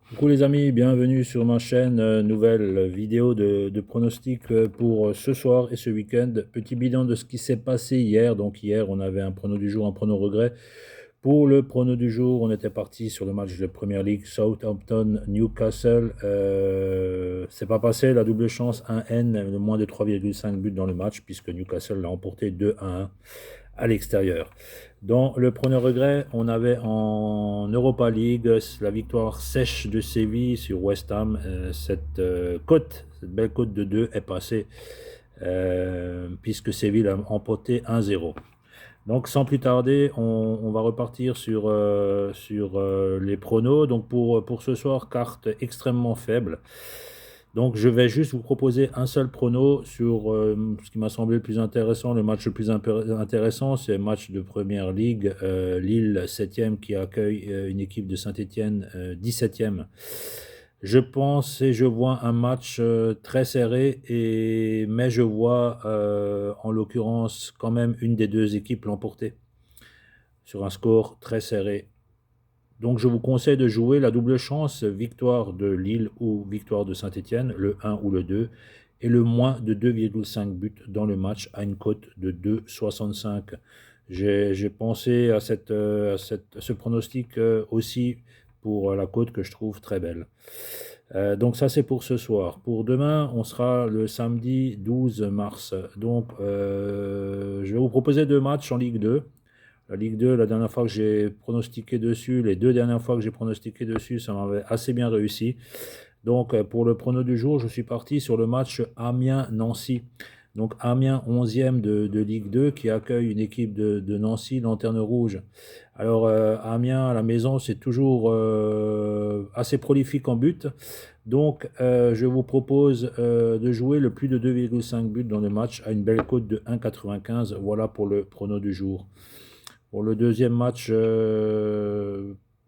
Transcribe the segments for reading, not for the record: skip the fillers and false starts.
Coucou les amis, bienvenue sur ma chaîne, nouvelle vidéo de pronostic pour ce soir et ce week-end. Petit bilan de ce qui s'est passé hier. Donc hier, on avait un prono du jour, un prono regret. Pour le prono du jour, on était parti sur le match de Premier League, Southampton-Newcastle. C'est pas passé, la double chance 1N, le moins de 3,5 buts dans le match, puisque Newcastle l'a emporté 2-1 à l'extérieur. Dans le premier regret, on avait en Europa League la victoire sèche de Séville sur West Ham. Cette belle cote de 2 est passée puisque Séville a emporté 1-0. Donc sans plus tarder, on va repartir sur les pronos. Donc pour ce soir, carte extrêmement faible. Donc je vais juste vous proposer un seul prono sur ce qui m'a semblé le plus intéressant. Le match le plus intéressant, c'est le match de Première Ligue, Lille 7e qui accueille une équipe de Saint-Étienne 17e. Je pense et je vois un match très serré, mais je vois en l'occurrence quand même une des deux équipes l'emporter sur un score très serré. Donc je vous conseille de jouer la double chance, victoire de Lille ou victoire de Saint-Étienne, le 1 ou le 2, et le moins de 2,5 buts dans le match à une cote de 2,65. J'ai pensé à ce pronostic aussi pour la cote que je trouve très belle. Donc ça c'est pour ce soir. Pour demain, on sera le samedi 12 mars. Donc je vais vous proposer deux matchs en Ligue 2. La Ligue 2, la dernière fois que j'ai pronostiqué dessus, les deux dernières fois que j'ai pronostiqué dessus, ça m'avait assez bien réussi. Donc pour le prono du jour, je suis parti sur le match Amiens-Nancy. Donc Amiens 11e de Ligue 2 qui accueille une équipe de Nancy, Lanterne Rouge. Alors Amiens à la maison, c'est toujours assez prolifique en but. Donc je vous propose de jouer le plus de 2,5 buts dans le match à une belle cote de 1,95. Voilà pour le prono du jour. Pour le deuxième match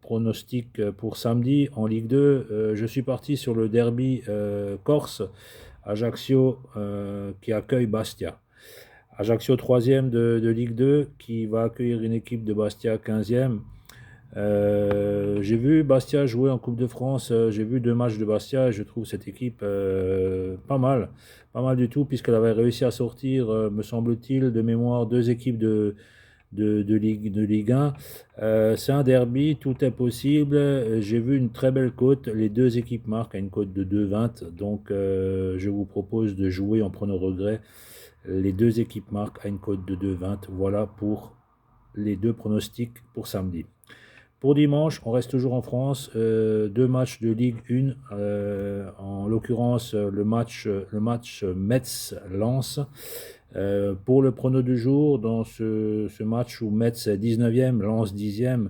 pronostic pour samedi en Ligue 2, je suis parti sur le derby Corse, Ajaccio qui accueille Bastia. Ajaccio 3e de Ligue 2 qui va accueillir une équipe de Bastia 15e. J'ai vu Bastia jouer en Coupe de France, j'ai vu deux matchs de Bastia et je trouve cette équipe pas mal du tout puisqu'elle avait réussi à sortir, me semble-t-il, de mémoire, deux équipes de Ligue 1. C'est un derby, tout est possible. J'ai vu une très belle cote. Les deux équipes marquent à une cote de 2,20. Donc, je vous propose de jouer en prenant regret. Les deux équipes marquent à une cote de 2,20. Voilà pour les deux pronostics pour samedi. Pour dimanche, on reste toujours en France. Deux matchs de Ligue 1. En l'occurrence, le match Metz-Lens. Pour le prono du jour, dans ce match où Metz est 19e, Lens 10e,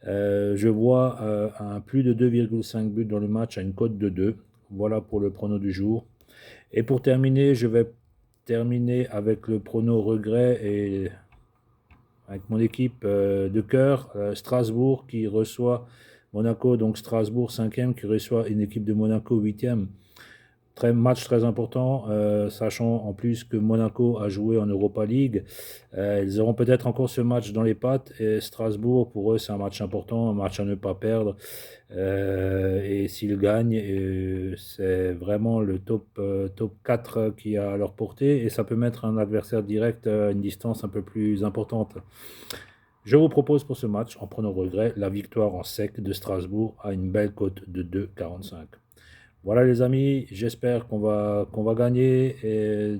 je vois un plus de 2,5 buts dans le match à une cote de 2. Voilà pour le prono du jour. Et pour terminer, je vais terminer avec le prono regret et avec mon équipe de cœur, Strasbourg qui reçoit Monaco, donc Strasbourg 5e qui reçoit une équipe de Monaco 8e. Match très important, sachant en plus que Monaco a joué en Europa League. Ils auront peut-être encore ce match dans les pattes. Et Strasbourg, pour eux, c'est un match important, un match à ne pas perdre. Et s'ils gagnent, c'est vraiment le top 4 qui a à leur portée. Et ça peut mettre un adversaire direct à une distance un peu plus importante. Je vous propose pour ce match, en prenant regret, la victoire en sec de Strasbourg à une belle cote de 2,45. Voilà les amis, j'espère qu'on va gagner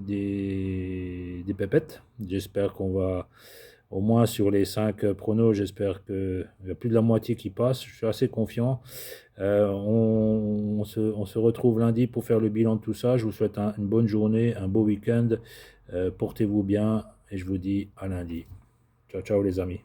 des pépettes. J'espère qu'on va, au moins sur les 5 pronos, j'espère qu'il y a plus de la moitié qui passe. Je suis assez confiant. On se retrouve lundi pour faire le bilan de tout ça. Je vous souhaite une bonne journée, un beau week-end. Portez-vous bien et je vous dis à lundi. Ciao, ciao les amis.